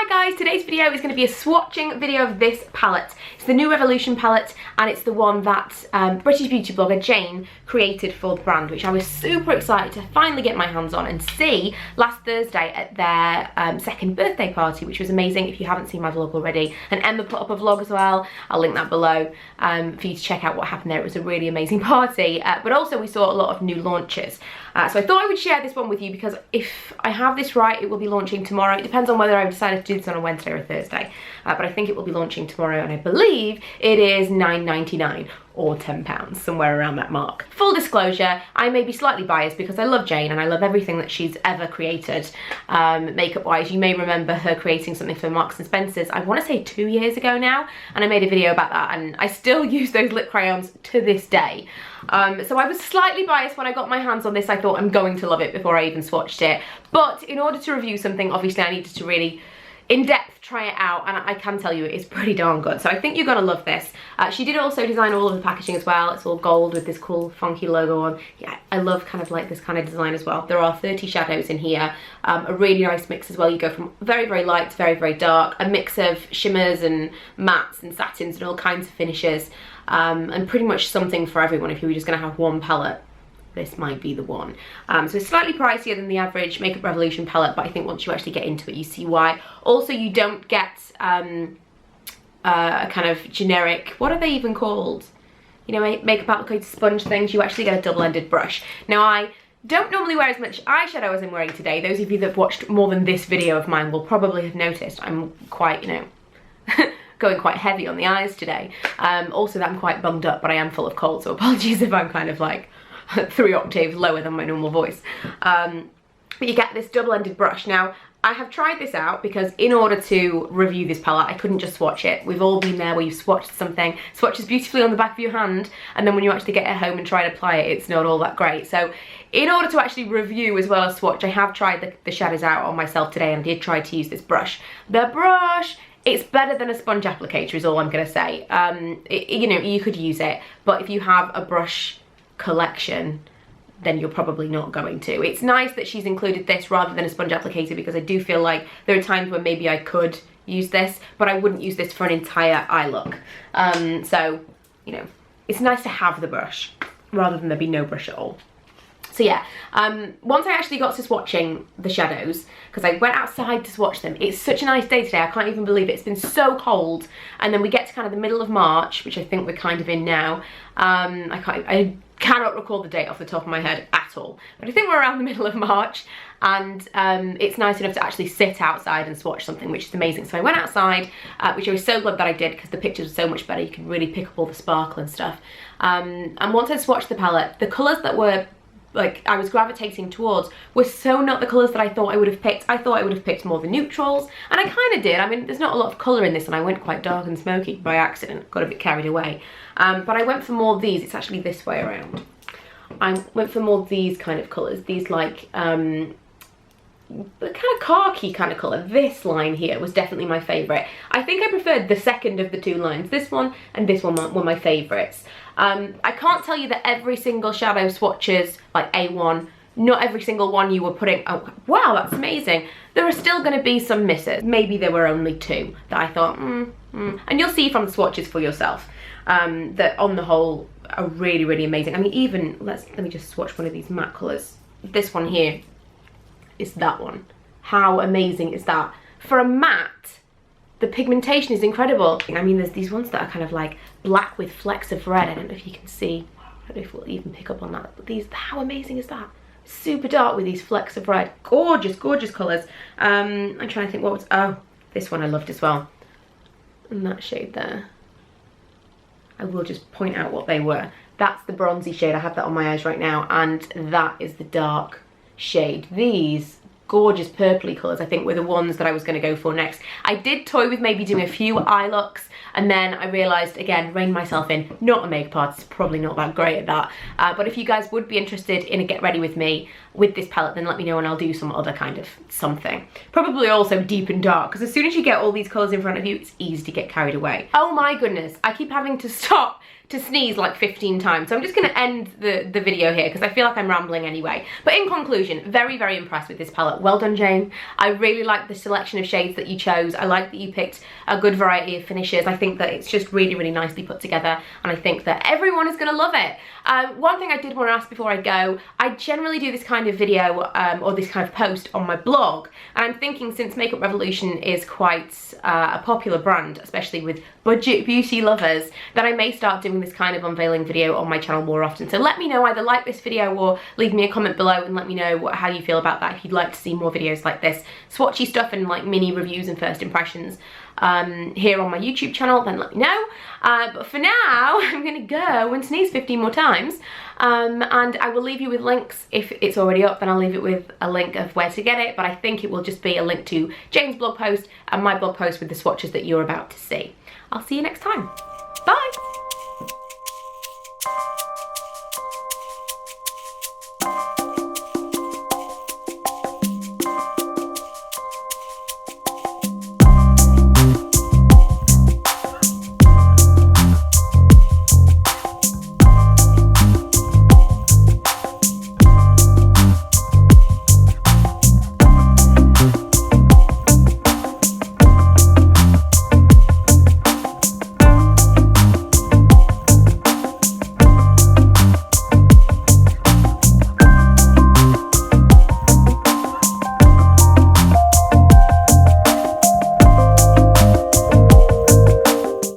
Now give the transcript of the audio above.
Hi guys, today's video is going to be a swatching video of this palette. It's the new Revolution palette and it's the one that British beauty blogger Jane created for the brand, which I was super excited to finally get my hands on and see last Thursday at their second birthday party, which was amazing. If you haven't seen my vlog already, and Emma put up a vlog as well, I'll link that below for you to check out what happened there. It was a really amazing party, but also we saw a lot of new launches. So I thought I would share this one with you because if I have this right, it will be launching tomorrow. It depends on whether I've decided to do this on a Wednesday or a Thursday, but I think it will be launching tomorrow, and I believe it is £9.99 or £10, somewhere around that mark. Full disclosure, I may be slightly biased because I love Jane and I love everything that she's ever created makeup wise. You may remember her creating something for Marks and Spencer's, I want to say 2 years ago now, and I made a video about that, and I still use those lip crayons to this day. So I was slightly biased when I got my hands on this. I thought I'm going to love it before I even swatched it, but in order to review something, obviously I needed to really in-depth try it out, and I can tell you it is pretty darn good. So I think you're gonna love this. She did also design all of the packaging as well. It's all gold with this cool funky logo on. Yeah, I love kind of like this kind of design as well. There are 30 shadows in here, a really nice mix as well. You go from very, very light to very, very dark, a mix of shimmers and mattes and satins and all kinds of finishes, and pretty much something for everyone. If you were just gonna have one palette, this might be the one. So it's slightly pricier than the average Makeup Revolution palette, but I think once you actually get into it, you see why. Also, you don't get a kind of generic, what are they even called? You know, makeup applicator sponge things. You actually get a double-ended brush. Now, I don't normally wear as much eyeshadow as I'm wearing today. Those of you that have watched more than this video of mine will probably have noticed I'm quite, you know, going quite heavy on the eyes today. Also, that I'm quite bunged up, but I am full of cold, so apologies if I'm kind of like 3 octaves lower than my normal voice. But you get this double-ended brush. Now, I have tried this out because in order to review this palette, I couldn't just swatch it. We've all been there where you've swatched something, swatches beautifully on the back of your hand, and then when you actually get it home and try and apply it, it's not all that great. So in order to actually review as well as swatch, I have tried the shadows out on myself today, and I did try to use this brush. The brush, it's better than a sponge applicator is all I'm gonna say. You know, you could use it, but if you have a brush collection, then you're probably not going to. It's nice that she's included this rather than a sponge applicator, because I do feel like there are times where maybe I could use this, but I wouldn't use this for an entire eye look. So, you know, it's nice to have the brush rather than there be no brush at all. So yeah, once I actually got to swatching the shadows, because I went outside to swatch them, it's such a nice day today, I can't even believe it. It's been so cold, and then we get to kind of the middle of March, which I think we're kind of in now. I cannot recall the date off the top of my head at all, but I think we're around the middle of March, and it's nice enough to actually sit outside and swatch something, which is amazing. So I went outside, which I was so glad that I did, because the pictures were so much better. You can really pick up all the sparkle and stuff. And once I swatched the palette, the colours that were like I was gravitating towards were so not the colours that I thought I would have picked. I thought I would have picked more the neutrals, and I kind of did. I mean, there's not a lot of colour in this, and I went quite dark and smoky by accident, got a bit carried away. But I went for more of these. It's actually this way around. I went for more of these kind of colours, these like kind of khaki kind of colour. This line here was definitely my favourite. I think I preferred the second of the two lines. This one and this one were my favourites. I can't tell you that every single shadow swatches like A1, not every single one you were putting, oh wow, that's amazing. There are still going to be some misses. Maybe there were only 2 that I thought, and you'll see from the swatches for yourself that on the whole are really, really amazing. I mean, even, let me just swatch one of these matte colours. This one here is that one. How amazing is that? For a matte, the pigmentation is incredible. I mean, there's these ones that are kind of like black with flecks of red. I don't know if you can see. I don't know if we'll even pick up on that. But these, how amazing is that? Super dark with these flecks of red. Gorgeous, gorgeous colours. I'm trying to think what was, oh, this one I loved as well. And that shade there. I will just point out what they were. That's the bronzy shade. I have that on my eyes right now. And that is the dark shade. These gorgeous purpley colours I think were the ones that I was going to go for next. I did toy with maybe doing a few eye looks, and then I realised, again, reined myself in, not a makeup artist, probably not that great at that, but if you guys would be interested in a get ready with me with this palette, then let me know and I'll do some other kind of something. Probably also deep and dark, because as soon as you get all these colours in front of you, it's easy to get carried away. Oh my goodness, I keep having to stop to sneeze like 15 times. So I'm just going to end the video here because I feel like I'm rambling anyway. But in conclusion, very, very impressed with this palette. Well done, Jane. I really like the selection of shades that you chose. I like that you picked a good variety of finishes. I think that it's just really, really nicely put together, and I think that everyone is going to love it. One thing I did want to ask before I go, I generally do this kind of video or this kind of post on my blog, and I'm thinking since Makeup Revolution is quite a popular brand, especially with budget beauty lovers, that I may start doing this kind of unveiling video on my channel more often. So let me know, either like this video or leave me a comment below and let me know how you feel about that, if you'd like to see more videos like this, swatchy stuff and like mini reviews and first impressions here on my YouTube channel, then let me know. But for now, I'm gonna go and sneeze 15 more times, and I will leave you with links. If it's already up, then I'll leave it with a link of where to get it, but I think it will just be a link to Jane's blog post and my blog post with the swatches that you're about to see. I'll see you next time. Bye!